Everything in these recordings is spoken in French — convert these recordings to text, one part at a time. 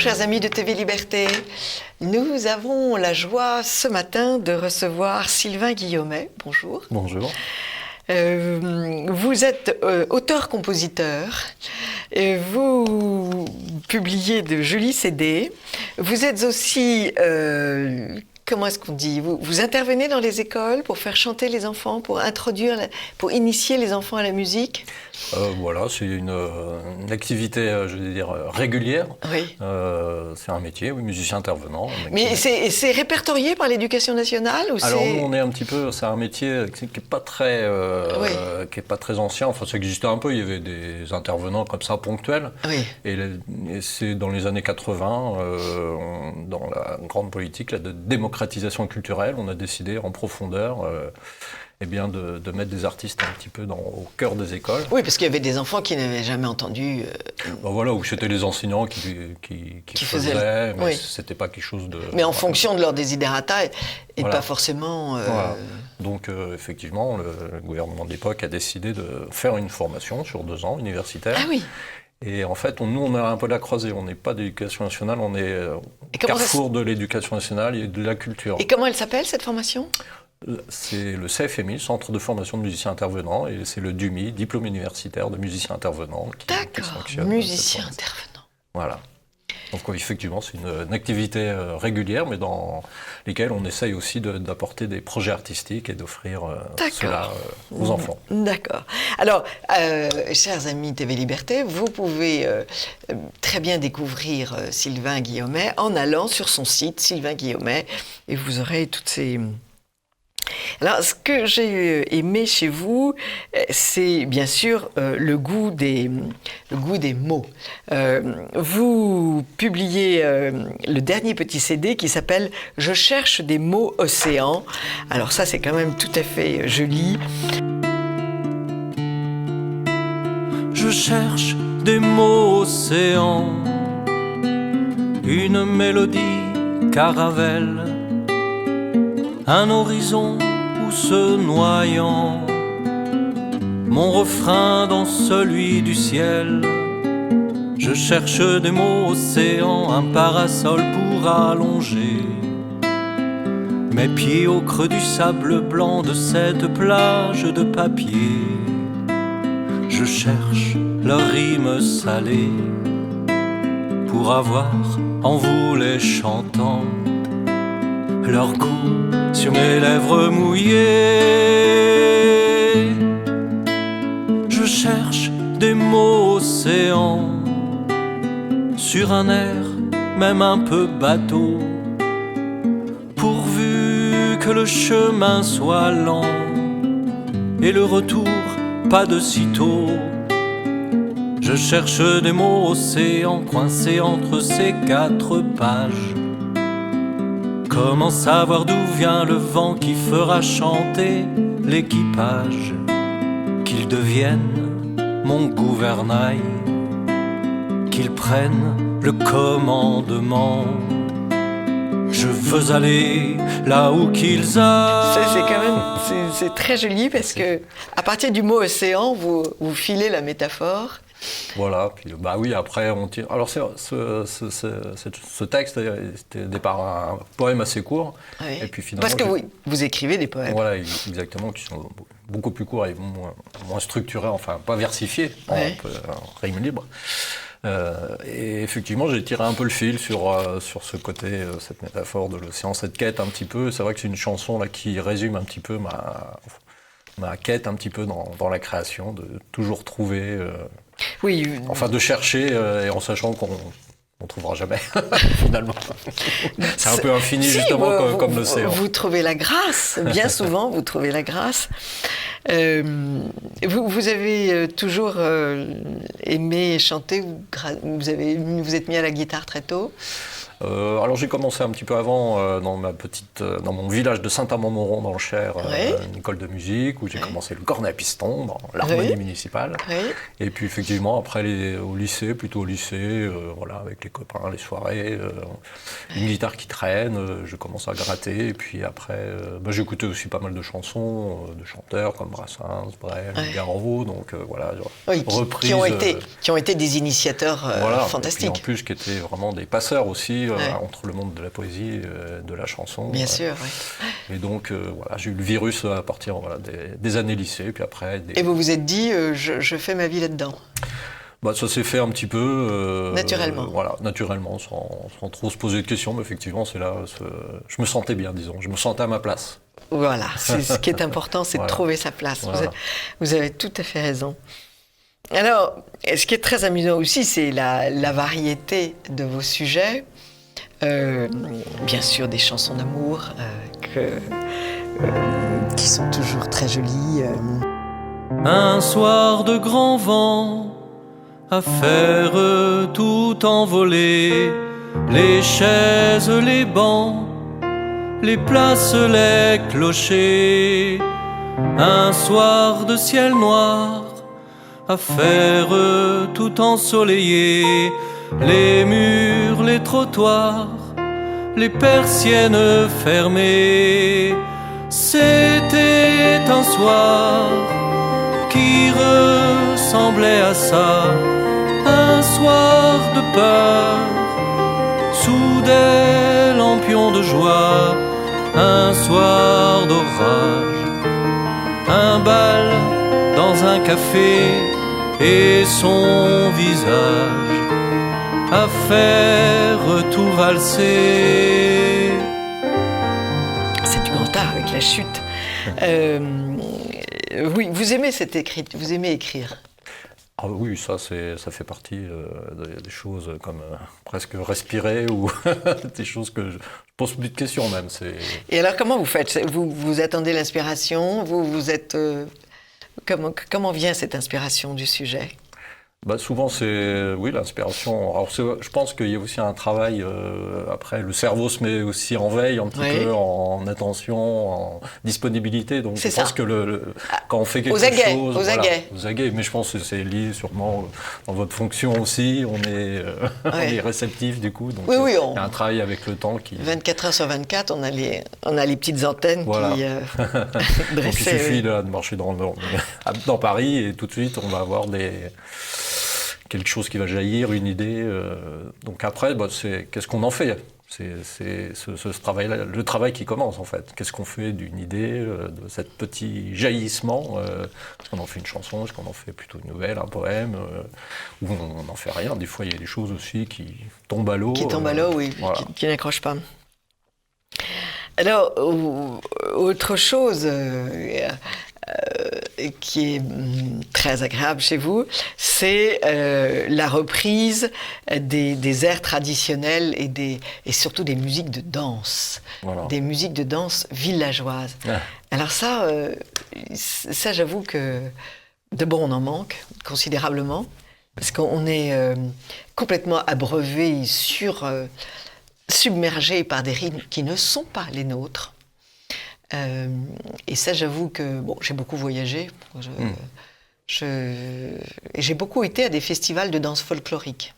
chers amis de TV Liberté. Nous avons la joie ce matin de recevoir Sylvain Guillaumet. Bonjour. Bonjour. Vous êtes auteur-compositeur. Vous publiez de jolis CD. Vous êtes aussi... comment est-ce qu'on dit ? Vous intervenez dans les écoles pour faire chanter les enfants, pour initier les enfants à la musique ? Voilà, c'est une activité, je vais dire, régulière. Oui. C'est un métier, oui, musicien intervenant. Mais c'est répertorié par l'Éducation nationale ou Alors nous, on est un petit peu, c'est un métier qui n'est pas très, qui est pas très ancien. Enfin, ça existait un peu. Il y avait des intervenants comme ça ponctuels. Oui. Et c'est dans les années 80, dans la grande politique de démocratisation culturelle, on a décidé en profondeur. Eh bien, de mettre des artistes un petit peu au cœur des écoles. Oui, parce qu'il y avait des enfants qui n'avaient jamais entendu... Ben voilà, où c'était les enseignants qui faisaient, mais c'était pas quelque chose de... Mais en fonction de leur desiderata, et voilà. Pas forcément... Voilà. Donc, effectivement, le gouvernement de l'époque a décidé de faire une formation sur 2 ans, universitaire. Ah oui. Et en fait, nous, on a un peu la croisée. On n'est pas d'éducation nationale, on est au carrefour de l'éducation nationale et de la culture. Et comment elle s'appelle, cette formation ? C'est le CFMI, Centre de formation de musiciens intervenants, et c'est le DUMI, Diplôme universitaire de musiciens intervenants, qui sanctionne. Musicien intervenant. Voilà. Donc effectivement, c'est une activité régulière, mais dans lesquelles on essaye aussi d'apporter des projets artistiques et d'offrir cela aux enfants. D'accord. Alors, chers amis TV Liberté, vous pouvez très bien découvrir Sylvain Guillaumet en allant sur son site, Sylvain Guillaumet, et vous aurez toutes ces... Alors, ce que j'ai aimé chez vous, c'est bien sûr le goût des mots. Vous publiez le dernier petit CD qui s'appelle « Je cherche des mots océan ». Alors ça, c'est quand même tout à fait joli. Je cherche des mots océan, une mélodie caravelle, un horizon où se noyant, mon refrain dans celui du ciel. Je cherche des mots océan, un parasol pour allonger mes pieds au creux du sable blanc de cette plage de papier. Je cherche leur rime salée pour avoir en vous les chantants leur goût sur mes lèvres mouillées. Je cherche des mots océan sur un air, même un peu bateau, pourvu que le chemin soit lent et le retour pas de sitôt. Je cherche des mots océan coincés entre ces 4 pages. Comment savoir d'où vient le vent qui fera chanter l'équipage? Qu'il devienne mon gouvernail, qu'il prenne le commandement. Je veux aller là où qu'ils aillent. C'est très joli parce que à partir du mot océan, vous filez la métaphore. Voilà, puis bah oui, après on tire. Alors ce texte était par un poème assez court, oui. Et puis finalement. Parce que vous écrivez des poèmes. Voilà, exactement, qui sont beaucoup plus courts et moins structurés, enfin pas versifiés, en rime libre. Et effectivement, j'ai tiré un peu le fil sur ce côté, cette métaphore de l'océan, cette quête un petit peu. C'est vrai que c'est une chanson là qui résume un petit peu ma quête un petit peu dans la création, de toujours trouver. Enfin, de chercher et en sachant qu'on ne trouvera jamais, finalement. C'est un peu infini, justement, comme l'océan. Vous trouvez la grâce, bien souvent, vous trouvez la grâce. Vous avez toujours aimé chanter, vous êtes mis à la guitare très tôt? Alors j'ai commencé un petit peu avant dans mon village de Saint-Amand-Montrond dans le Cher, une école de musique où j'ai commencé le cornet à piston dans l'harmonie municipale. Et puis effectivement après plutôt au lycée, voilà, avec les copains, les soirées, une guitare qui traîne, je commence à gratter. Et puis après, j'écoutais aussi pas mal de chansons, de chanteurs comme Brassens, Brel, Garot, donc voilà, reprises. Qui ont été des initiateurs fantastiques. Et puis en plus, qui étaient vraiment des passeurs aussi entre le monde de la poésie et de la chanson. Bien sûr, Et donc, voilà, j'ai eu le virus à partir des années lycée, puis après... Et vous vous êtes dit, je fais ma vie là-dedans? Ça s'est fait un petit peu... naturellement. Voilà, naturellement, sans trop se poser de questions, mais effectivement, c'est là... je me sentais bien, disons, je me sentais à ma place. Voilà, ce qui est important, c'est de trouver sa place. Voilà. Vous avez tout à fait raison. Alors, ce qui est très amusant aussi, c'est la variété de vos sujets. Bien sûr, des chansons d'amour qui sont toujours très jolies. Un soir de grand vent, à faire tout envoler, les chaises, les bancs, les places, les clochers. Un soir de ciel noir, à faire tout ensoleillé, les murs, les trottoirs, les persiennes fermées. C'était un soir qui ressemblait à ça, un soir de peur sous des lampions de joie, un soir d'orage, un bal dans un café et son visage à faire tout valser. C'est du grand art avec la chute. Oui, vous aimez vous aimez écrire? Ah oui, ça fait partie des choses comme presque respirer ou des choses que je pose plus de questions même. Et alors comment vous faites? Vous attendez l'inspiration? Vous êtes comment vient cette inspiration du sujet? Souvent, c'est l'inspiration. Alors, je pense qu'il y a aussi un travail. Après, le cerveau se met aussi en veille, un petit peu en attention, en disponibilité. Donc, je pense que quand on fait quelque chose, aux aguets. Mais je pense que c'est lié sûrement dans votre fonction aussi. On est réceptif du coup. Donc, il y a un travail avec le temps qui. 24 heures sur 24, on a les petites antennes qui dressées. Donc, il suffit de marcher dans Paris et tout de suite, on va avoir quelque chose qui va jaillir, une idée. Donc après, c'est qu'est-ce qu'on en fait? C'est ce travail-là, le travail qui commence en fait. Qu'est-ce qu'on fait d'une idée, de cet petit jaillissement? Est-ce qu'on en fait une chanson? Est-ce qu'on en fait plutôt une nouvelle, un poème? Ou on n'en fait rien? Des fois, il y a des choses aussi qui tombent à l'eau. Qui tombent à l'eau, oui, voilà. qui n'accrochent pas. Alors, autre chose qui est très agréable chez vous, c'est la reprise des airs traditionnels et surtout des musiques de danse, des musiques de danse villageoises. Alors ça, j'avoue que on en manque considérablement, parce qu'on est complètement abreuvé, submergé par des rythmes qui ne sont pas les nôtres. Et ça, j'avoue que j'ai beaucoup voyagé. Et j'ai beaucoup été à des festivals de danse folklorique.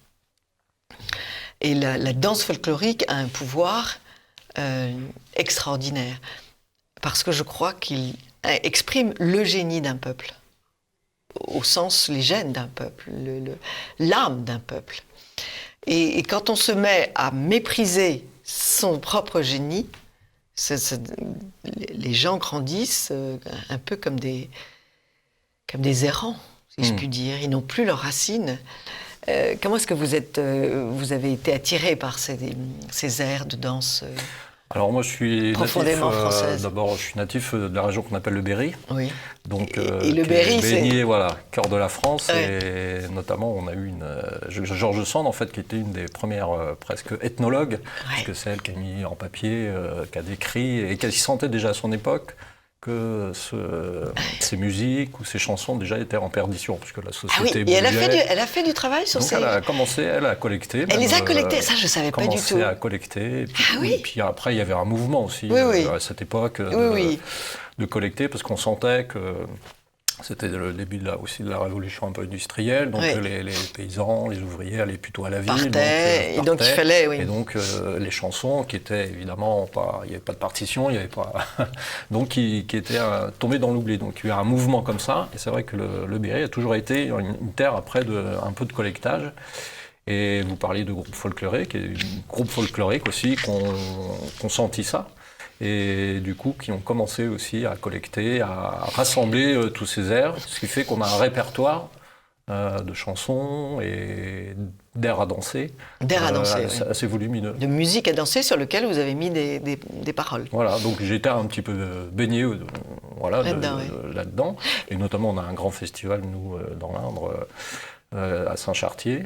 Et la danse folklorique a un pouvoir extraordinaire, parce que je crois qu'il exprime le génie d'un peuple, au sens les gènes d'un peuple, l'âme d'un peuple. Et quand on se met à mépriser son propre génie, les gens grandissent un peu comme des errants, si je puis dire. Ils n'ont plus leurs racines. Comment est-ce que vous avez été attiré par ces airs de danse Alors moi, je suis profondément française. D'abord, je suis natif de la région qu'on appelle le Berry. Oui. Donc, et le Berry, c'est cœur de la France. Et notamment, on a eu George Sand, en fait, qui était une des premières presque ethnologues, parce que c'est elle qui a mis en papier, qui a décrit et qui s'y sentait déjà à son époque que ces musiques ou ces chansons déjà étaient en perdition, parce que la Ah oui, société et bougeait. elle a fait du travail sur Donc ces... elle a commencé, elle a collecté. Elle les a même, collectés, ça je ne savais pas du tout. Commencé à collecter. Et puis, Ah oui. et puis après, il y avait un mouvement aussi Oui. à cette époque de collecter, parce qu'on sentait que c'était le début aussi de la révolution un peu industrielle, donc les paysans, les ouvriers allaient plutôt à la ville. Et donc il fallait, Et donc les chansons qui étaient évidemment pas, il n'y avait pas de partition, il n'y avait pas, donc qui étaient tombées dans l'oubli. Donc il y a eu un mouvement comme ça, et c'est vrai que le Berry a toujours été une terre après un peu de collectage. Et vous parliez de groupe folklorique, et groupe folklorique aussi qu'on sentit ça. Et du coup, qui ont commencé aussi à collecter, à rassembler tous ces airs, ce qui fait qu'on a un répertoire de chansons et d'airs à danser, assez volumineux. De musique à danser sur lequel vous avez mis des paroles. Voilà, donc j'étais un petit peu baigné là-dedans. Et notamment, on a un grand festival, nous, dans l'Indre, à Saint-Chartier,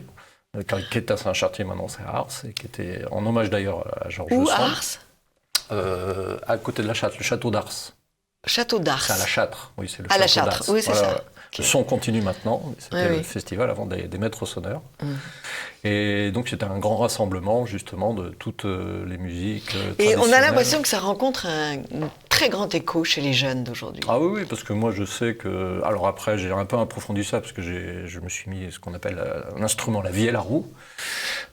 qui est à Saint-Chartier maintenant, c'est à Ars, et qui était en hommage d'ailleurs à Georges Sand. Où, à Ars ? À côté de la Châtre, le château d'Ars. Château d'Ars. C'est à la Châtre, oui, c'est le à château la Châtre, d'Ars. oui, c'est ça. Okay. Le son continue maintenant, c'était le festival avant des maîtres sonneurs. Et donc c'était un grand rassemblement justement de toutes les musiques Et on a l'impression que ça rencontre un très grand écho chez les jeunes d'aujourd'hui. Ah oui, parce que moi je sais que... Alors après j'ai un peu approfondi ça parce que je me suis mis ce qu'on appelle un instrument, la vielle à roue,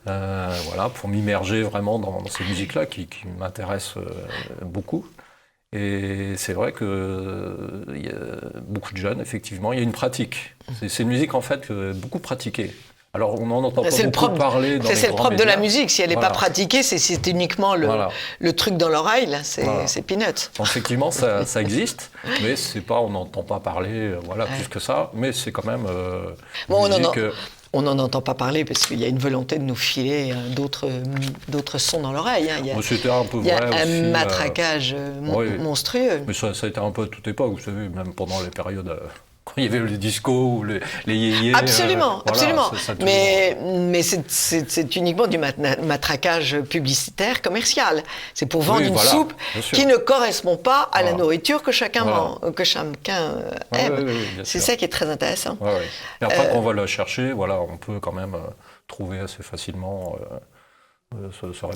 voilà, pour m'immerger vraiment dans ces musiques-là qui m'intéressent beaucoup. Et c'est vrai que y a beaucoup de jeunes, effectivement, il y a une pratique. C'est une musique, en fait, beaucoup pratiquée. Alors, on n'en entend pas beaucoup parler dans les grands médias. C'est le propre de la musique. Si elle n'est pas pratiquée, c'est uniquement le truc dans l'oreille, là, c'est peanuts. Donc, effectivement, ça existe, mais c'est pas, on n'entend pas parler plus que ça, mais c'est quand même musique... On n'en entend pas parler parce qu'il y a une volonté de nous filer d'autres sons dans l'oreille. Hein. C'était un peu vrai. Il y a un matraquage monstrueux. Mais ça a été un peu à toute époque, vous savez, même pendant les périodes... Quand il y avait les discos ou les yéyés... Absolument, absolument. Mais c'est uniquement du matraquage publicitaire commercial. C'est pour vendre une soupe qui ne correspond pas à la nourriture que chacun aime. C'est ça qui est très intéressant. Et après, quand on va la chercher, on peut quand même trouver assez facilement...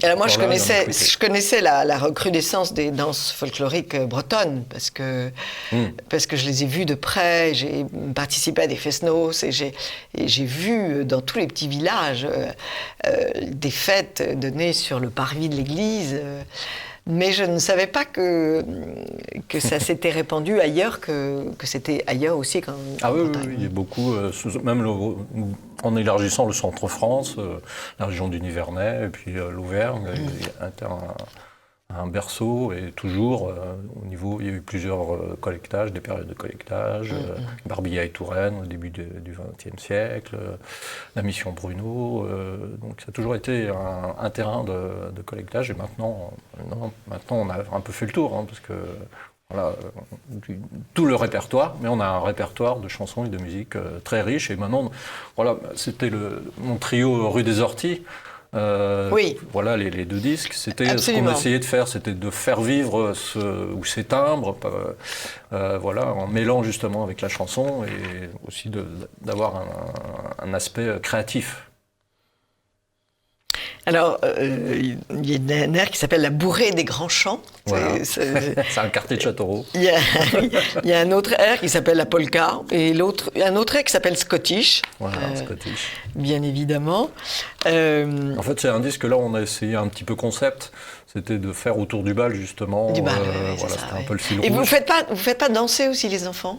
Alors moi, je connaissais la recrudescence des danses folkloriques bretonnes parce que je les ai vues de près. J'ai participé à des fest-noz et j'ai vu dans tous les petits villages des fêtes données sur le parvis de l'église. Mais je ne savais pas que ça s'était répandu ailleurs, que c'était ailleurs aussi. Oui, il y a beaucoup, même en élargissant le centre-France, la région du Nivernais, et puis l'Auvergne, un berceau, et toujours, au niveau, il y a eu plusieurs collectages, des périodes de collectage, Barbilla et Touraine au début du XXe siècle, la mission Bruno, donc ça a toujours été un terrain de collectage, et maintenant on a un peu fait le tour, hein, parce que tout le répertoire, mais on a un répertoire de chansons et de musique très riche, et maintenant, c'était mon trio Rue des Orties. Voilà les deux disques. C'était ce qu'on essayait de faire, c'était de faire vivre ces timbres, en mêlant justement avec la chanson et aussi d'avoir un aspect créatif. Alors, il y a un air qui s'appelle La bourrée des grands champs. Voilà. C'est un quartier de Châteauroux. Il y a un autre air qui s'appelle La polka, et un autre air qui s'appelle Scottish. Voilà, Scottish. Bien évidemment. En fait, c'est un disque, là, on a essayé un petit peu concept. C'était de faire autour du bal, justement. Du bal, c'était un peu le fil rouge. Et vous faites pas danser aussi les enfants ?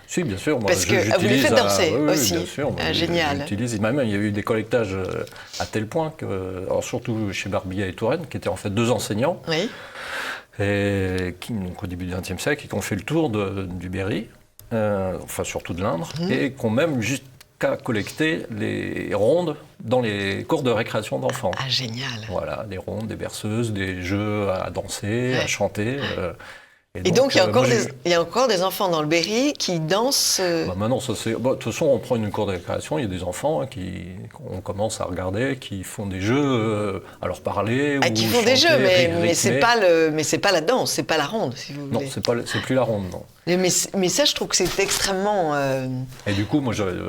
Si, bien sûr. Moi, parce que vous les faites danser aussi. Bien sûr. Génial. Même, il y a eu des collectages à tel point que, alors surtout chez Barbilla et Touraine, qui étaient en fait deux enseignants, et donc au début du XXe siècle, qui ont fait le tour du Berry, surtout de l'Indre, et qui ont même jusqu'à collecter les rondes dans les cours de récréation d'enfants. Ah, génial. Voilà, des rondes, des berceuses, des jeux à danser, à chanter. Et donc, il y a encore des enfants dans le Berry qui dansent. Maintenant, ça c'est. De toute façon, on prend une cour de récréation, il y a des enfants qu'on commence à regarder, qui font des jeux à leur parler. Qui font des jeux, mais c'est pas la danse, c'est pas la ronde, si vous voulez. Non, c'est plus la ronde, non. Mais ça, je trouve que c'est extrêmement. Et du coup,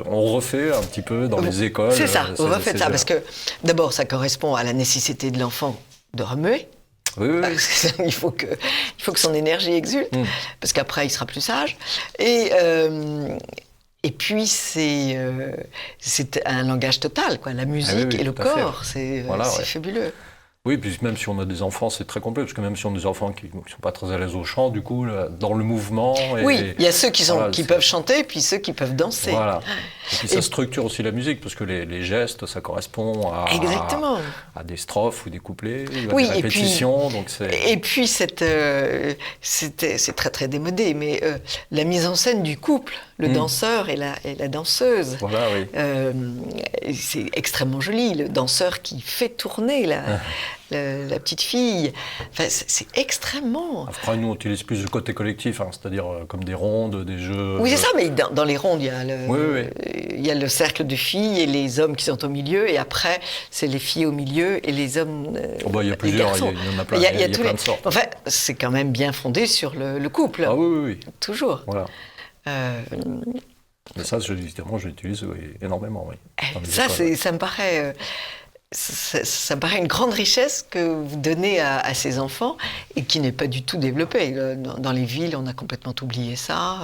on refait un petit peu dans les écoles. C'est ça, on refait ça, parce que d'abord, ça correspond à la nécessité de l'enfant de remuer. Oui. Il faut que son énergie exulte, parce qu'après, il sera plus sage. Et puis, c'est un langage total, quoi. La musique et le corps, c'est fabuleux. Oui, puis même si on a des enfants, c'est très complet, parce que même si on a des enfants qui ne sont pas très à l'aise au chant, du coup, dans le mouvement... Oui, il y a ceux qui peuvent chanter, puis ceux qui peuvent danser. Voilà. Et puis ça structure aussi la musique, parce que les gestes, ça correspond à des strophes ou des couplets, ou à des répétitions. Et puis, c'est très très démodé, mais la mise en scène du couple, le danseur et la danseuse, voilà, oui. c'est extrêmement joli, le danseur qui fait tourner la petite fille. Enfin, c'est extrêmement... Après, nous, on utilise plus le côté collectif, c'est-à-dire comme des rondes, des jeux... Oui, c'est ça, mais dans les rondes, il y a le cercle de filles et les hommes qui sont au milieu, et après, c'est les filles au milieu et les hommes, il y a plusieurs, il y en a plein, il y a plein de sortes. Enfin, c'est quand même bien fondé sur le couple. Ah oui. Toujours. Voilà. Mais ça, évidemment, je l'utilise énormément, oui. Ça me paraît... Ça me paraît une grande richesse que vous donnez à ces enfants et qui n'est pas du tout développée. Dans les villes, on a complètement oublié ça.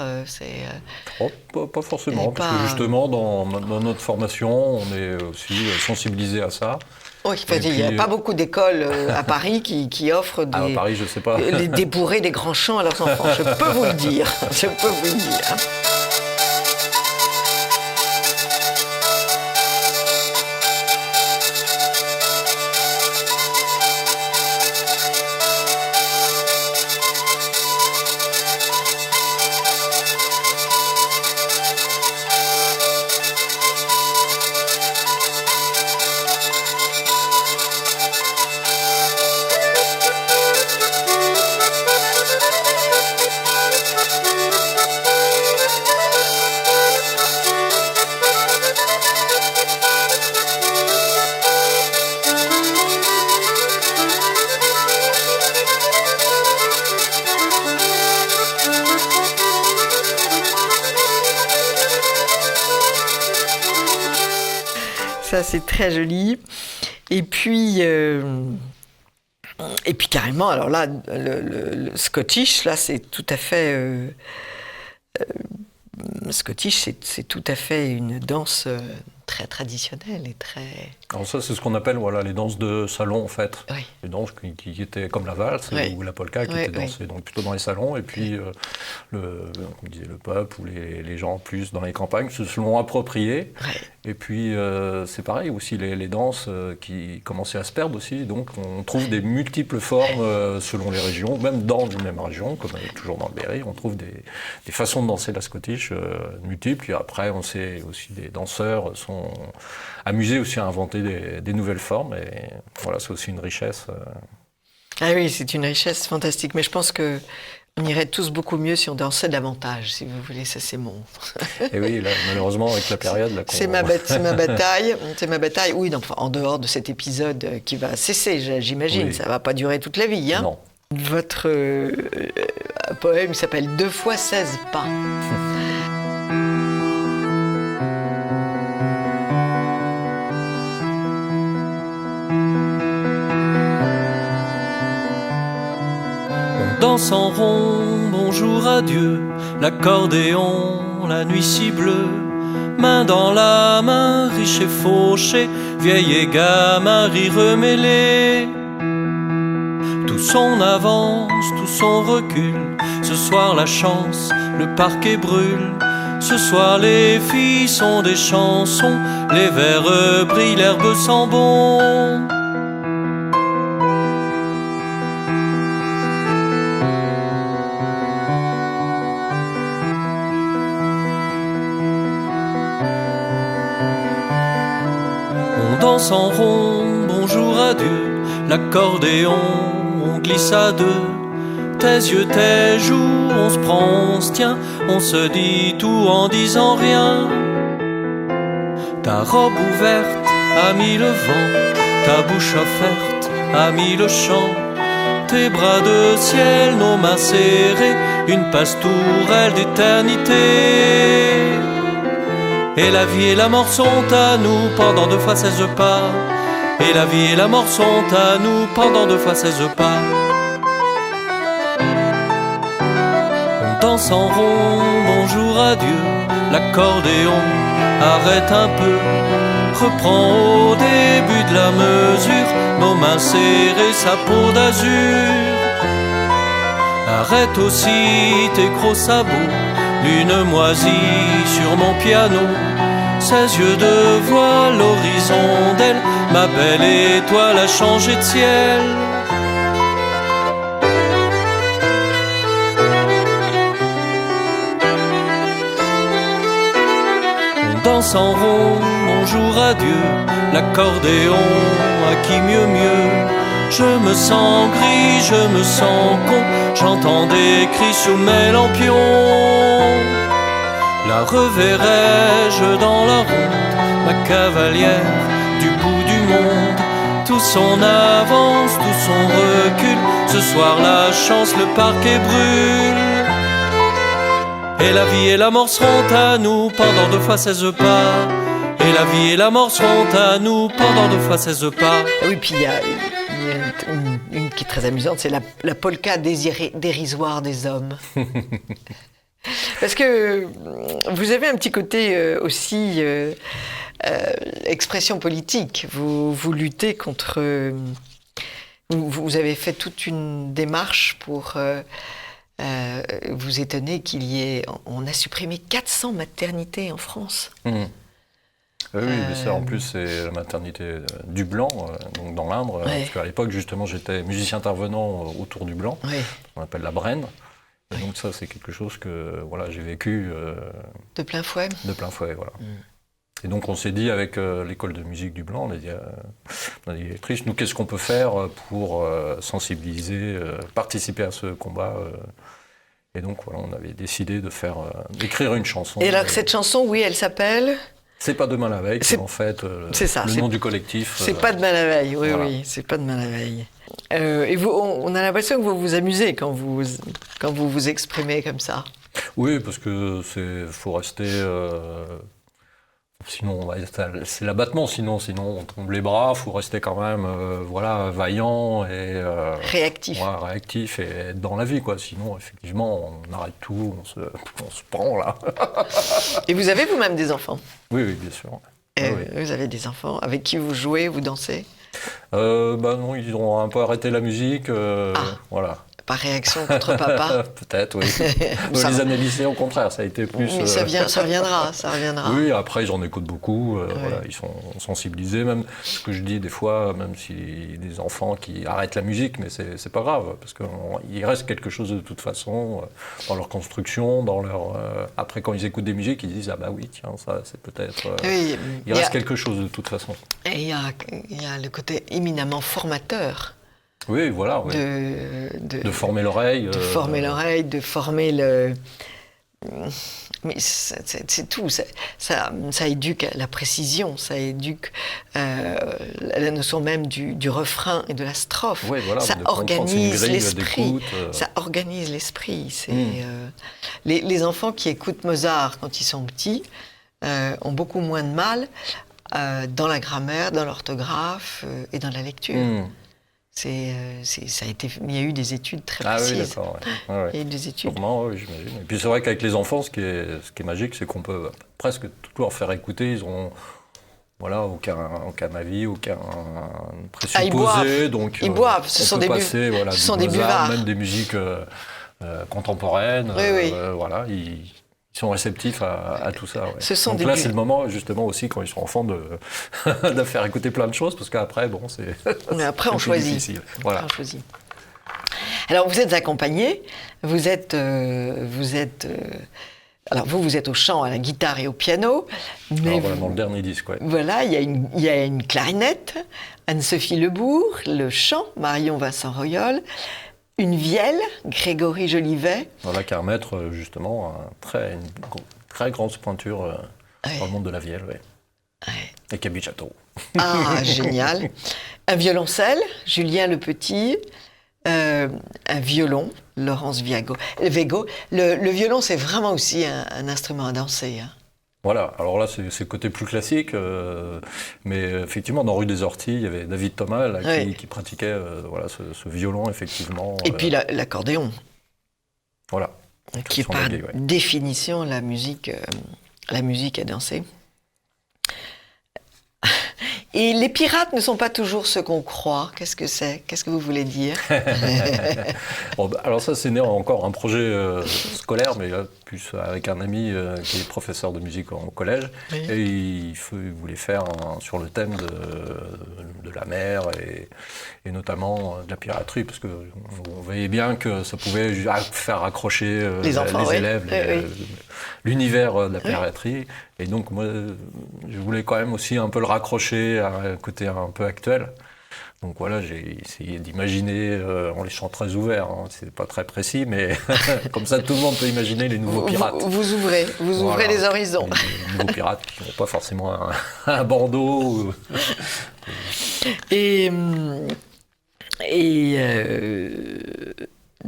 Pas forcément, parce que justement, dans notre formation, on est aussi sensibilisé à ça. Oui, il n'y a pas beaucoup d'écoles à Paris qui offrent à Paris, je sais pas. des bourrées, des grands chants à leurs enfants. Je peux vous le dire. Ça, c'est très joli. Et puis carrément, alors là, le Scottish, là, c'est tout à fait... Scottish, c'est tout à fait une danse très traditionnelle et très... Alors ça, c'est ce qu'on appelle les danses de salon, en fait. Oui. Les danses qui étaient comme la valse ou la polka, qui étaient dansées donc plutôt dans les salons. Et puis, comme disait le peuple ou les gens plus dans les campagnes se sont appropriés. Ouais. Et puis, c'est pareil aussi, les danses qui commençaient à se perdre aussi. Donc, on trouve des multiples formes selon les régions, même dans une même région, comme toujours dans le Berry. On trouve des façons de danser la Scottish multiples. Et après, on sait aussi des danseurs sont amusés aussi à inventer des nouvelles formes. Et voilà, c'est aussi une richesse. Ah oui, c'est une richesse fantastique. Mais je pense que on irait tous beaucoup mieux si on dansait davantage, si vous voulez. Ça, c'est mon... Et oui, là, malheureusement, avec la période... Là, c'est ma bataille. C'est ma bataille. Oui, donc, en dehors de cet épisode qui va cesser, j'imagine. Oui. Ça ne va pas durer toute la vie. Hein. Non. Votre poème s'appelle « 2 fois 16 pas ». Danse en rond, bonjour, adieu, l'accordéon, la nuit si bleue, main dans la main, riche et fauché, vieil et gamin, rire remêlé. Tout son avance, tout son recul, ce soir la chance, le parquet brûle. Ce soir les filles sont des chansons, les verres brillent, l'herbe sent bon. Danse en rond, bonjour, adieu, l'accordéon, on glisse à deux. tes yeux, tes joues, on se prend, on se tient, on se dit tout en disant rien. Ta robe ouverte a mis le vent, ta bouche offerte a mis le chant. Tes bras de ciel, nos mains serrées, une pastourelle d'éternité. Et la vie et la mort sont à nous pendant 2 fois 16 pas. Et la vie et la mort sont à nous pendant 2 fois 16 pas. On danse en rond, bonjour, adieu. L'accordéon arrête un peu, reprend au début de la mesure. Nos mains serrées, sa peau d'azur. Arrête aussi tes gros sabots, lune moisie sur mon piano. Ses yeux de voile, l'horizon d'elle, ma belle étoile a changé de ciel. On danse en rond, bonjour, adieu. L'accordéon à qui mieux mieux. Je me sens gris, je me sens con. J'entends des cris sous mes lampions. La reverrai-je dans la ronde, ma cavalière du bout du monde. Tout son avance, tout son recul. Ce soir la chance, le parquet brûle. Et la vie et la mort seront à nous pendant 2 fois 16 pas. Et la vie et la mort seront à nous pendant 2 fois 16 pas. Oui, puis il y a une qui est très amusante, c'est la polka dérisoire des hommes. Parce que vous avez un petit côté aussi expression politique. Vous luttez contre... vous avez fait toute une démarche pour vous étonner qu'il y ait... On a supprimé 400 maternités en France. Mmh. Oui, mais ça, en plus, c'est la maternité du Blanc, donc dans l'Indre. Ouais. Parce qu'à l'époque, justement, j'étais musicien intervenant autour du Blanc. Oui. On appelle la Brenne. Et donc ça, c'est quelque chose que voilà, j'ai vécu de plein fouet. De plein fouet, voilà. Et donc on s'est dit avec l'école de musique du Blanc, on a dit à la directrice, nous, qu'est-ce qu'on peut faire pour sensibiliser, participer à ce combat et donc voilà, on avait décidé d'écrire une chanson. Et alors cette chanson, oui, elle s'appelle... C'est pas demain la veille, c'est en fait le nom du collectif. C'est pas demain la veille, oui, voilà. oui, c'est pas demain la veille. Et vous, on a l'impression que vous vous amusez quand vous vous exprimez comme ça. Oui, parce que faut rester. Sinon, c'est l'abattement. Sinon, on tombe les bras. Faut rester quand même, vaillant et réactif. Ouais, réactif et être dans la vie, quoi. Sinon, effectivement, on arrête tout, on se prend là. Et vous avez vous-même des enfants? Oui, bien sûr. Oui. Oui. Vous avez des enfants avec qui vous jouez, vous dansez? Non, ils ont un peu arrêté la musique. Voilà. Par réaction contre papa? Peut-être, oui. Les années lycée, au contraire, ça a été plus... Mais ça reviendra. Oui, après, ils en écoutent beaucoup. Ouais. Voilà, ils sont sensibilisés. Même ce que je dis des fois, même si des enfants qui arrêtent la musique, mais c'est pas grave, parce qu'il reste quelque chose de toute façon dans leur construction, dans leur... Après, quand ils écoutent des musiques, ils disent « Ah bah oui, tiens, ça, c'est peut-être... Oui, il reste quelque chose de toute façon. Et il y a le côté éminemment formateur. Oui, voilà. Oui. De former l'oreille. De former l'oreille, de former le... Mais c'est tout. Ça éduque la précision, ça éduque la notion même du refrain et de la strophe. Oui, voilà, ça organise l'esprit. Ça organise l'esprit. Les enfants qui écoutent Mozart quand ils sont petits ont beaucoup moins de mal dans la grammaire, dans l'orthographe et dans la lecture. Ça a été, il y a eu des études très précises. Ah oui, d'accord. Ouais. Il y a eu des études. Sûrement, oui, j'imagine. Et puis c'est vrai qu'avec les enfants, ce qui est magique, c'est qu'on peut presque tout leur faire écouter. Ils ont aucun avis, aucun présupposé. Ils boivent. Ce sont des buvards. Même des musiques contemporaines. Oui. Voilà, ils sont réceptifs à tout ça. Ouais. Donc là, c'est le moment, justement, aussi, quand ils sont enfants, de faire écouter plein de choses, parce qu'après, bon, c'est... Mais après, on choisit. Difficile. Voilà. Après, on choisit. Alors, vous êtes accompagné, vous êtes au chant, à la guitare et au piano. Mais voilà, dans le dernier disque, ouais. Voilà, il y a une clarinette, Anne-Sophie Lebourg, le chant, Marion Vincent Royol, une vielle, Grégory Jolivet. Voilà, qui est un maître, justement, une très grande pointure dans le monde de la vielle, ouais. Ouais. Et qui habite Châteauroux. Ah, génial. Un violoncelle, Julien Le Petit. Un violon, Laurence Vego. Le violon, c'est vraiment aussi un instrument à danser. Hein. Voilà, alors là, c'est le côté plus classique, mais effectivement, dans Rue des Orties, il y avait David Thomas là, qui pratiquait voilà, ce violon, effectivement. Et puis l'accordéon. Voilà. Qui est par définition la musique à danser. Et les pirates ne sont pas toujours ceux qu'on croit. Qu'est-ce que c'est? Qu'est-ce que vous voulez dire? Bon, alors ça, c'est né encore un projet scolaire, mais plus avec un ami qui est professeur de musique au collège. Oui. Et il voulait faire sur le thème de la mer et notamment de la piraterie, parce qu'on voyait bien que ça pouvait faire accrocher les élèves, l'univers de la piraterie. Et donc, moi, je voulais quand même aussi un peu le raccrocher à un côté un peu actuel. Donc voilà, j'ai essayé d'imaginer, en les champs très ouverts, hein, c'est pas très précis, mais comme ça tout le monde peut imaginer les nouveaux pirates. Vous ouvrez les horizons. Les nouveaux pirates qui n'ont pas forcément un bandeau.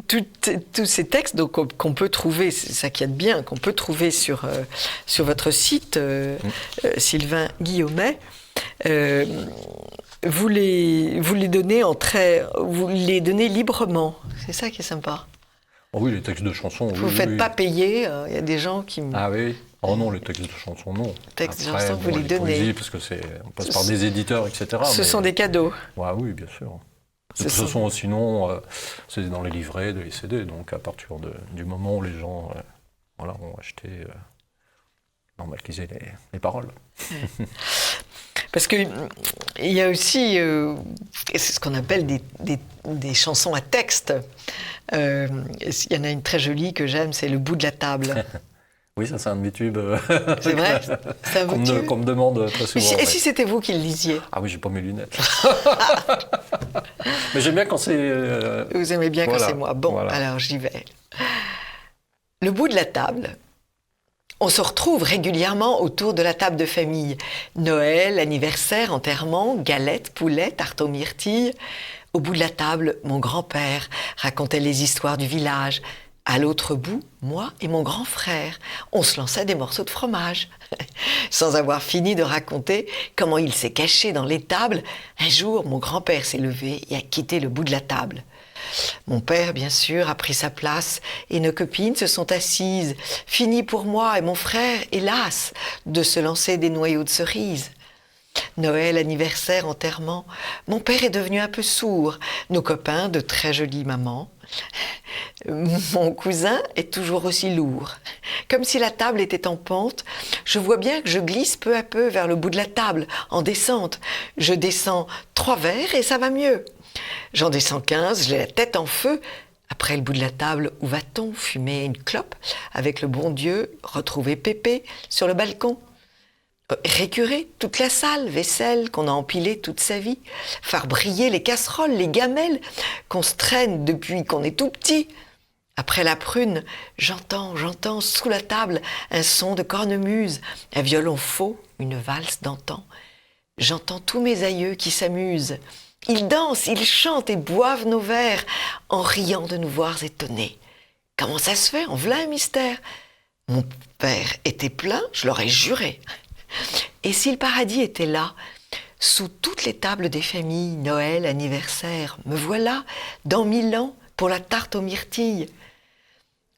Tous ces textes qu'on peut trouver, c'est ça qui est bien, qu'on peut trouver sur votre site, Sylvain Guillaumet, vous les donnez vous les donnez librement. C'est ça qui est sympa. Oh oui, les textes de chansons. Vous ne faites pas payer. Il y a des gens qui. Ah oui. Oh non, les textes de chansons, non. Les textes de chansons, vous les donnez. Poésies, parce que on passe par des éditeurs, etc. Ce sont des cadeaux. Ouais, oui, bien sûr. De toute façon, sinon, c'est dans les livrets, les CD. Donc, à partir du moment où les gens ont acheté, normal qu'ils aient les paroles. Parce qu'il y a aussi, c'est ce qu'on appelle des chansons à texte. Il y en a une très jolie que j'aime, c'est Le bout de la table. Oui, ça c'est un de mes tubes. C'est vrai? C'est un tube qu'on me demande très souvent. Et si c'était vous qui le lisiez? Ah oui, j'ai pas mes lunettes. Mais j'aime bien quand c'est... Vous aimez bien quand c'est moi. Bon, alors j'y vais. Le bout de la table. On se retrouve régulièrement autour de la table de famille. Noël, anniversaire, enterrement, galettes, poulets, tarte aux myrtilles. Au bout de la table, mon grand-père racontait les histoires du village. À l'autre bout, moi et mon grand frère, on se lançait des morceaux de fromage. Sans avoir fini de raconter comment il s'est caché dans l'étable, un jour, mon grand-père s'est levé et a quitté le bout de la table. Mon père, bien sûr, a pris sa place et nos copines se sont assises. Fini pour moi et mon frère, hélas, de se lancer des noyaux de cerises. Noël, anniversaire, enterrement, mon père est devenu un peu sourd. Nos copains, de très jolies mamans. Mon cousin est toujours aussi lourd. Comme si la table était en pente, je vois bien que je glisse peu à peu vers le bout de la table, en descente. Je descends 3 verres et ça va mieux. J'en descends 15, j'ai la tête en feu. Après le bout de la table, où va-t-on? Fumer une clope avec le bon Dieu, retrouver Pépé sur le balcon. Récurer toute la salle, vaisselle qu'on a empilée toute sa vie, faire briller les casseroles, les gamelles qu'on se traîne depuis qu'on est tout petit. Après la prune, j'entends sous la table un son de cornemuse, un violon faux, une valse d'antan. J'entends tous mes aïeux qui s'amusent. Ils dansent, ils chantent et boivent nos verres en riant de nous voir étonnés. Comment ça se fait? En v'là un mystère. Mon père était plein, je l'aurais juré. Et si le paradis était là, sous toutes les tables des familles, Noël, anniversaire, me voilà dans 1000 ans pour la tarte aux myrtilles.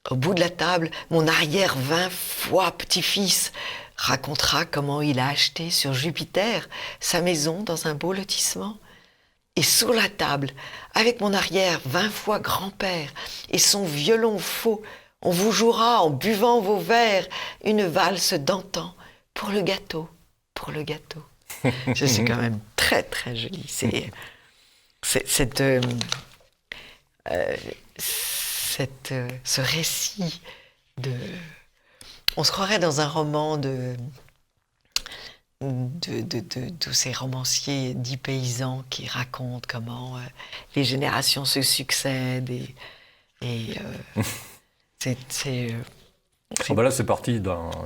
Au bout de la table, mon arrière 20 fois petit-fils racontera comment il a acheté sur Jupiter sa maison dans un beau lotissement. Et sur la table, avec mon arrière 20 fois grand-père et son violon faux, on vous jouera en buvant vos verres une valse d'antan. Pour le gâteau. C'est quand même très, très joli. Ce récit on se croirait dans un roman de tous ces romanciers dits paysans qui racontent comment les générations se succèdent Là, c'est parti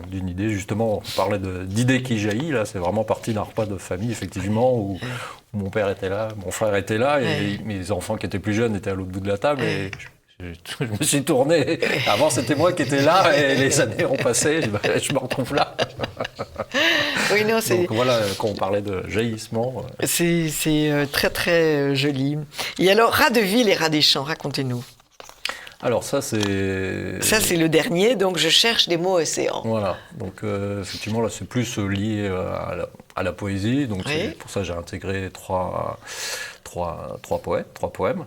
d'une idée, justement, on parlait d'idées qui jaillit, là, c'est vraiment parti d'un repas de famille, effectivement, où mon père était là, mon frère était là, et mes enfants qui étaient plus jeunes étaient à l'autre bout de la table, et je me suis tourné. Avant, c'était moi qui étais là, et les années ont passé, je me retrouve là. Oui, non, c'est... Donc voilà, quand on parlait de jaillissement... C'est très, très joli. Et alors, Rat de ville et Rat des champs, racontez-nous. Alors ça, c'est... Ça, c'est le dernier, donc je cherche des mots océans. Voilà, donc effectivement, là, c'est plus lié à la poésie, donc pour ça, j'ai intégré trois poèmes.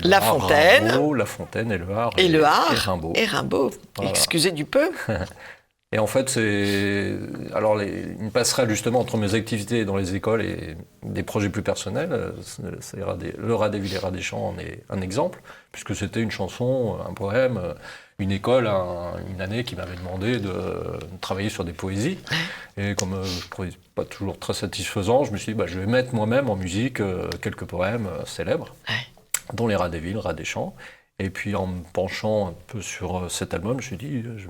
La Fontaine. Rimbaud, La Fontaine et le Har. Et Rimbaud. Voilà. Excusez du peu. Et en fait, c'est une passerelle justement entre mes activités dans les écoles et des projets plus personnels. Le Rat des villes et Rat des champs en est un exemple, puisque c'était une chanson, un poème, une école, une année qui m'avait demandé de travailler sur des poésies. Et comme je ne trouvais pas toujours très satisfaisant, je me suis dit, je vais mettre moi-même en musique quelques poèmes célèbres, dont les Rats des villes, Rats des champs. Et puis en me penchant un peu sur cet album, je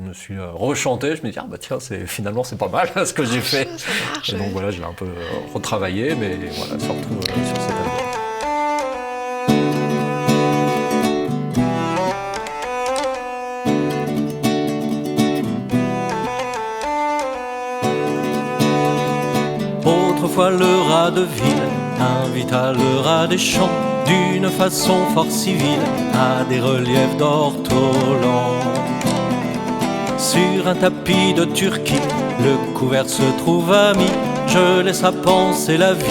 me suis rechanté, je me suis dit, tiens, finalement c'est pas mal ce que j'ai fait. Ça marche, et donc voilà, je l'ai un peu retravaillé, mais voilà, ça retrouve sur cet album. Autrefois le rat de ville invita le rat des champs d'une façon fort civile à des reliefs d'ortolan. Sur un tapis de Turquie, le couvert se trouva mis. Je laisse à penser la vie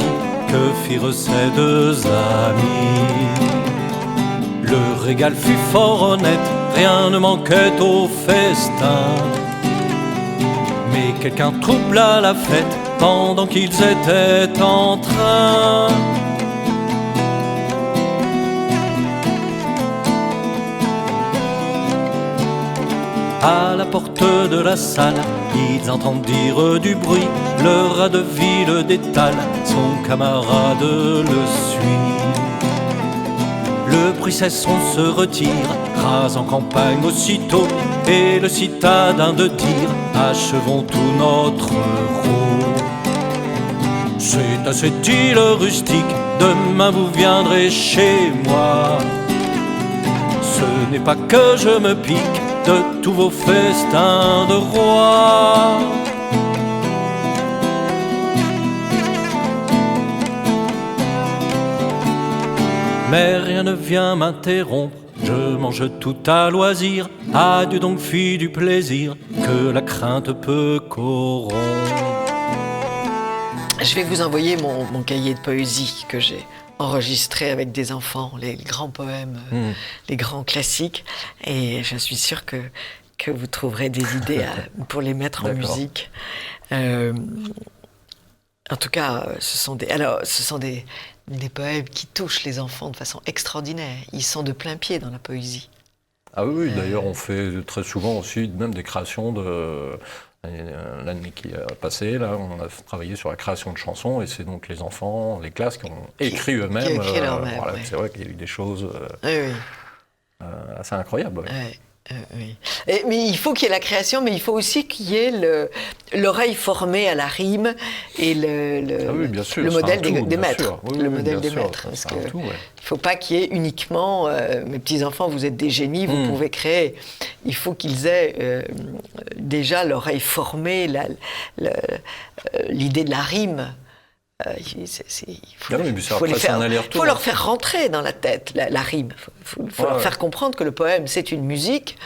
que firent ces deux amis. Le régal fut fort honnête, rien ne manquait au festin. Mais quelqu'un troubla la fête pendant qu'ils étaient en train. À la porte de la salle, ils entendirent du bruit. Le rat de ville détale, son camarade le suit. Le bruit cesse, on se retire, rase en campagne aussitôt. Et le citadin de dire, achevons tout notre rôle. C'est à cette île rustique, demain vous viendrez chez moi. Ce n'est pas que je me pique de tous vos festins de rois. Mais rien ne vient m'interrompre, je mange tout à loisir. Adieu donc fille du plaisir que la crainte peut corrompre. Je vais vous envoyer mon cahier de poésie que j'ai enregistré avec des enfants, les grands poèmes, les grands classiques. Et je suis sûre que vous trouverez des idées pour les mettre en musique. En tout cas, ce sont des poèmes qui touchent les enfants de façon extraordinaire. Ils sont de plein pied dans la poésie. Ah oui, d'ailleurs, on fait très souvent aussi même des créations de... L'année qui a passé, là, on a travaillé sur la création de chansons, et c'est donc les enfants, les classes qui ont écrit eux-mêmes. Voilà, ouais. C'est vrai qu'il y a eu des choses assez incroyables. Ouais. Oui. Mais il faut qu'il y ait la création, mais il faut aussi qu'il y ait l'oreille formée à la rime et le modèle des maîtres. Oui, le modèle des maîtres. Parce qu'il ne faut pas qu'il y ait uniquement mes petits-enfants, vous êtes des génies, vous pouvez créer. Il faut qu'ils aient déjà l'oreille formée, l'idée de la rime. Il faut leur faire rentrer dans la tête la rime. Il faut leur faire comprendre que le poème, c'est une musique,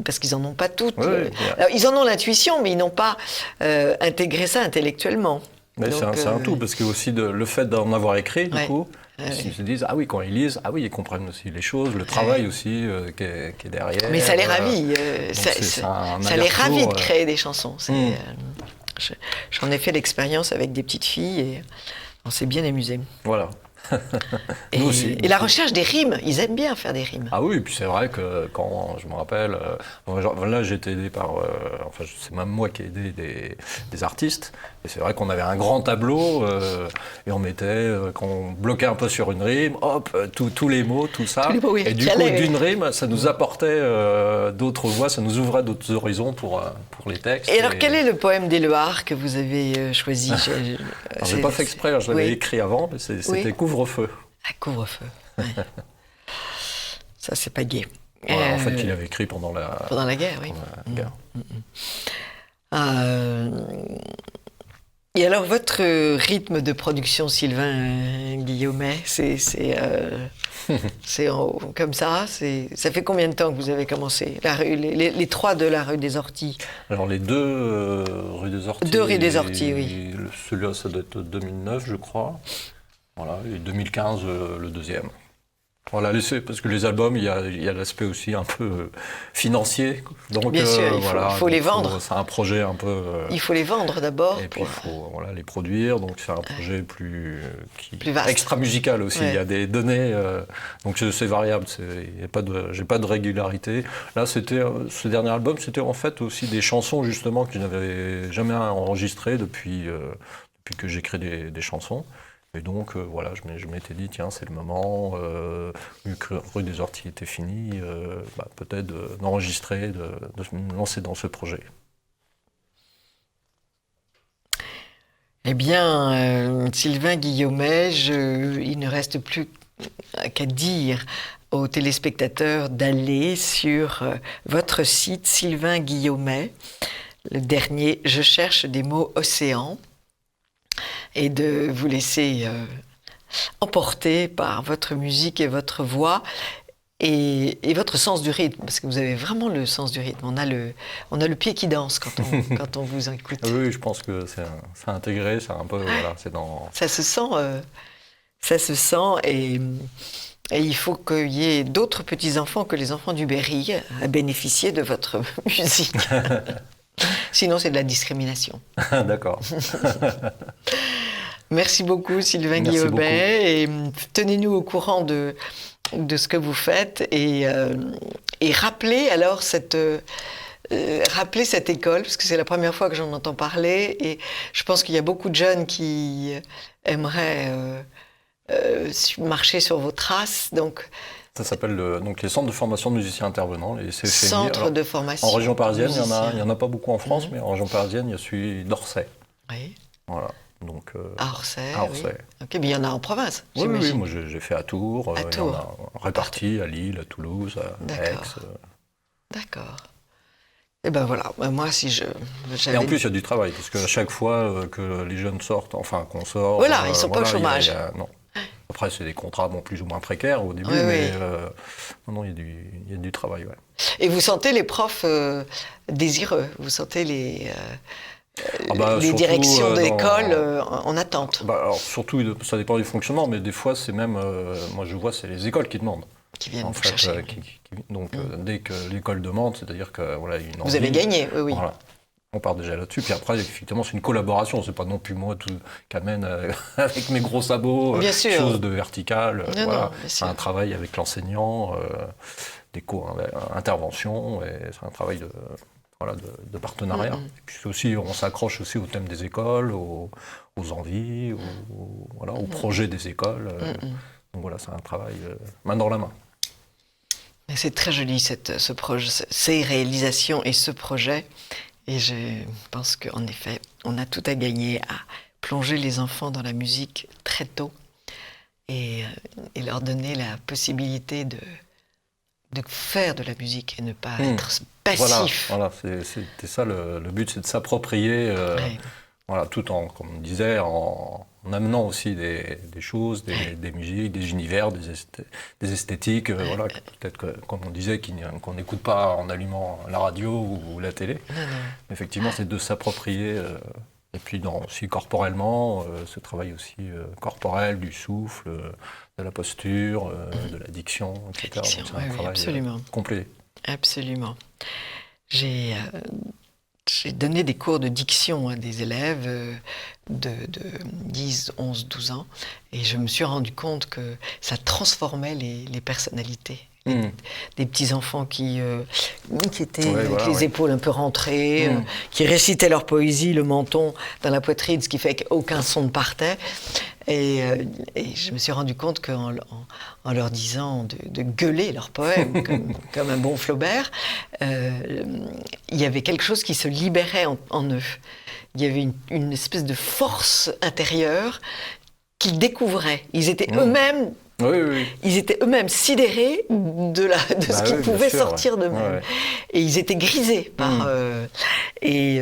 parce qu'ils n'en ont pas toutes. Alors, ils en ont l'intuition, mais ils n'ont pas intégré ça intellectuellement. Mais c'est un tout, parce que aussi le fait d'en avoir écrit, du coup, ils se disent, quand ils lisent, ils comprennent aussi les choses, le travail aussi qui est derrière. Mais ça les ravit. Ça les ravit de créer des chansons. J'en ai fait l'expérience avec des petites filles et on s'est bien amusé. Voilà. Nous aussi. Et la recherche des rimes, ils aiment bien faire des rimes. Ah oui, et puis c'est vrai que quand je me rappelle, là j'ai été aidé par, enfin c'est même moi qui ai aidé des artistes, et c'est vrai qu'on avait un grand tableau, et on mettait, quand on bloquait un peu sur une rime, hop, tous les mots, tout ça, Tous les mots, oui, et du qui coup allaient, d'une rime, ça nous apportait d'autres voies, ça nous ouvrait d'autres horizons pour les textes. Et alors, quel est le poème d'Éluard que vous avez choisi? Alors, j'ai pas fait exprès, hein, je l'avais écrit avant, mais c'était Couvre-feu. Ah, Couvre-feu. Ouais. Ça, c'est pas gai. Voilà, en fait, il avait écrit pendant la guerre, oui. pendant la guerre. Et alors, votre rythme de production, Sylvain Guillaumet, c'est comme ça? Ça fait combien de temps que vous avez commencé les trois de la rue des Orties? Alors, les deux rue des Orties. Deux rue des Orties, oui. Celui-là, ça doit être 2009, je crois. Voilà, et 2015, le deuxième. On l'a laissé parce que les albums, il y a l'aspect aussi un peu financier. Donc, bien sûr, il faut les vendre. C'est un projet un peu. Il faut les vendre d'abord. Et puis il faut les produire. Donc c'est un projet plus vaste. Extra-musical aussi. Ouais. Il y a des données. Donc c'est variable. J'ai pas de régularité. Là, ce dernier album, c'était en fait aussi des chansons justement que je n'avais jamais enregistrées depuis que j'écris des chansons. Et donc, voilà, je m'étais dit, tiens, c'est le moment, vu que Rue des Orties était finie, peut-être d'enregistrer, de me lancer dans ce projet. Eh bien, Sylvain Guillaumet, il ne reste plus qu'à dire aux téléspectateurs d'aller sur votre site Sylvain Guillaumet, le dernier « Je cherche des mots océan », et de vous laisser emporter par votre musique et votre voix et votre sens du rythme, parce que vous avez vraiment le sens du rythme. On a le pied qui danse quand on vous écoute. Oui, je pense que c'est intégré, c'est un peu, voilà, c'est dans... Ça se sent et il faut qu'il y ait d'autres petits-enfants que les enfants du Berry à bénéficier de votre musique. Sinon, c'est de la discrimination. D'accord. Merci beaucoup, Sylvain Guillaumet. Et tenez-nous au courant de ce que vous faites. Et rappelez alors cette école, parce que c'est la première fois que j'en entends parler. Et je pense qu'il y a beaucoup de jeunes qui aimeraient marcher sur vos traces. Donc, ça s'appelle donc les centres de formation de musiciens intervenants, les CFMI. Centres de formation. En région parisienne, il y en a pas beaucoup en France, mais en région parisienne, il y a celui d'Orsay. Oui. Voilà. Donc, à Orsay. Oui. Ok, mais il y en a en province. Oui, moi j'ai fait à Tours, il y en a répartis à Lille, à Toulouse, à Aix. D'accord. Et ben voilà, moi si Et en plus il y a du travail, parce qu'à chaque fois que les jeunes sortent, enfin qu'on sort... Voilà, ils ne sont pas au chômage. Non. Après, c'est des contrats plus ou moins précaires au début, mais non, il y a du travail. Ouais. Et vous sentez les profs désireux, vous sentez les directions de l'école en attente. Alors surtout, ça dépend du fonctionnement, mais des fois, c'est même, moi je vois, c'est les écoles qui demandent. Qui viennent vous chercher. Donc dès que l'école demande, c'est-à-dire que voilà, une envie, vous avez gagné, oui. Voilà. On part déjà là-dessus, puis après, effectivement, c'est une collaboration. C'est pas non plus moi qui amène avec mes gros sabots chose de verticale. Voilà. C'est un travail avec l'enseignant, des co-interventions, et c'est un travail de partenariat. Et puis aussi, on s'accroche aussi au thème des écoles, aux envies, aux projets des écoles. Donc voilà, c'est un travail main dans la main. C'est très joli ce projet, ces réalisations et ce projet. Et je pense qu'en effet, on a tout à gagner à plonger les enfants dans la musique très tôt et leur donner la possibilité de faire de la musique et ne pas être passif. Voilà, c'était ça le but, c'est de s'approprier, tout en, comme on disait, en amenant aussi des choses, des musiques, des univers, des esthétiques, peut-être que, comme on disait, qu'on n'écoute pas en allumant la radio ou la télé. Non. Effectivement, c'est de s'approprier, et puis aussi corporellement, ce travail aussi corporel, du souffle, de la posture, de la diction, etc. Donc, c'est un travail absolument. complet. Absolument. J'ai j'ai donné des cours de diction à des élèves de 10, 11, 12 ans, et je me suis rendu compte que ça transformait les personnalités. Des petits enfants qui étaient avec les épaules un peu rentrées, qui récitaient leur poésie, le menton dans la poitrine, ce qui fait qu'aucun son ne partait. Et je me suis rendu compte qu'en leur disant de gueuler leurs poèmes comme un bon Flaubert, il y avait quelque chose qui se libérait en eux. Il y avait une espèce de force intérieure qu'ils découvraient. Ils étaient eux-mêmes... Oui. Ils étaient eux-mêmes sidérés de ce qui pouvait sortir d'eux-mêmes. Ouais. Et ils étaient grisés par... Et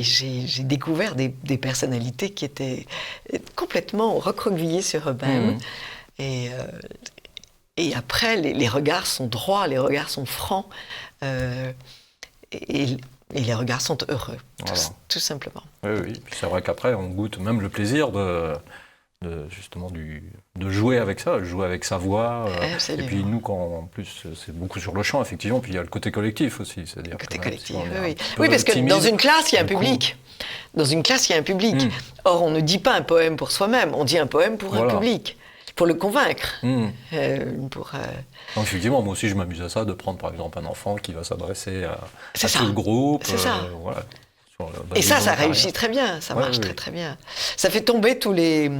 j'ai découvert des personnalités qui étaient complètement recroquevillées sur eux-mêmes. Et après, les regards sont droits, les regards sont francs. Et les regards sont heureux, tout simplement. Oui. Puis c'est vrai qu'après, on goûte même le plaisir justement de jouer avec ça, jouer avec sa voix. Et puis nous, en plus, c'est beaucoup sur le chant, effectivement. Puis il y a le côté collectif aussi. C'est-à-dire le côté collectif, oui, parce que timide, dans une classe, il y a un public. Dans une classe, il y a un public. Or, on ne dit pas un poème pour soi-même, on dit un poème pour un public. Pour le convaincre. Donc, effectivement, moi aussi, je m'amuse à ça, de prendre par exemple un enfant qui va s'adresser à tout le groupe. C'est ça. Et ça réussit très bien, ça marche très bien. Ça fait tomber toutes les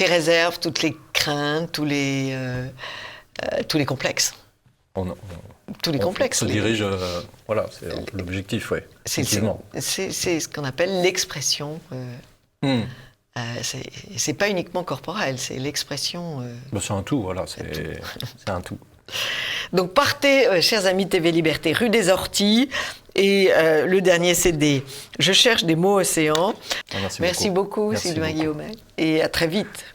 réserves, toutes les craintes, tous les complexes. Tous les complexes. On se dirige, c'est un peu l'objectif, oui. C'est ce qu'on appelle l'expression. C'est pas uniquement corporel, c'est l'expression... C'est un tout, c'est un tout. Donc partez, chers amis TV Liberté, rue des Orties, et le dernier CD, Je cherche des mots océans. Merci beaucoup Sylvain Guillaumet, et à très vite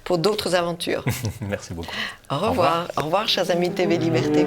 pour d'autres aventures. Merci beaucoup. Au revoir. Au revoir, chers amis TV Liberté.